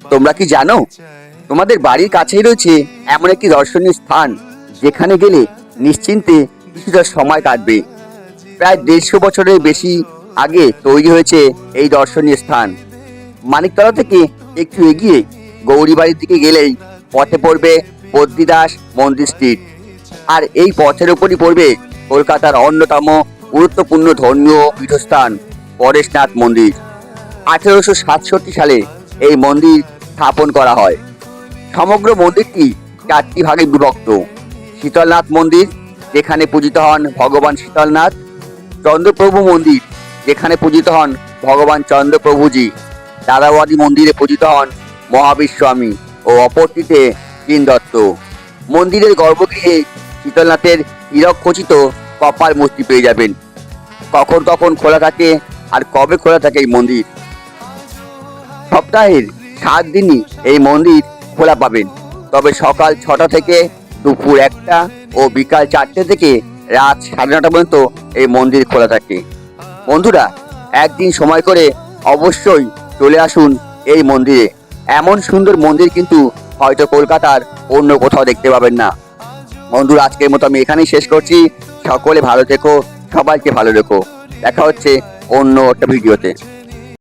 তোমরা কি জানো, তোমাদের বাড়ির কাছেই রয়েছে এমন একটি দর্শনীয় স্থান যেখানে গেলে নিশ্চিন্তে কিছুটা সময় কাটবে। প্রায় 150 বছরের বেশি আগে তৈরি হয়েছে এই দর্শনীয় স্থান। মানিকতলা থেকে একটু এগিয়ে গৌরীবাড়ির দিকে গেলেই পথে পড়বে বদ্রীদাস মন্দির স্ট্রিট। আর এই পথের উপরই পড়বে কলকাতার অন্যতম গুরুত্বপূর্ণ ধর্মীয় পীঠস্থান পরেশনাথ মন্দির। 1867 সালে এই মন্দির স্থাপন করা হয়। সমগ্র মন্দিরটি 4টি ভাগে বিভক্ত। শীতলনাথ মন্দির, যেখানে পূজিত হন ভগবান শীতলনাথ; চন্দ্রপ্রভু মন্দির, যেখানে পূজিত হন ভগবান চন্দ্রপ্রভুজি; দাদাবাড়ি মন্দিরে পূজিত হন মহাবীর স্বামী ও অপরটিতে দীন দত্ত। মন্দিরের গর্ভগৃহে শীতলনাথের হীরক খচিত কপাল মূর্তি পেয়ে যাবেন। কখন কখন খোলা থাকে আর কবে খোলা থাকে এই মন্দির? সপ্তাহের 7 দিনই এই মন্দির খোলা পাবেন, তবে সকাল 6টা থেকে দুপুর 1টা ও বিকাল 4টে থেকে রাত 9:30 পর্যন্ত এই মন্দির খোলা থাকে। বন্ধুরা, একদিন সময় করে অবশ্যই চলে আসুন এই মন্দিরে। এমন সুন্দর মন্দির কিন্তু হয়তো কলকাতার অন্য কোথাও দেখতে পাবেন না। বন্ধুরা, আজকের মতো আমি এখানেই শেষ করছি। সকলে ভালো থেকো, সবাইকে ভালো রেখো। দেখা হচ্ছে অন্য একটা ভিডিওতে।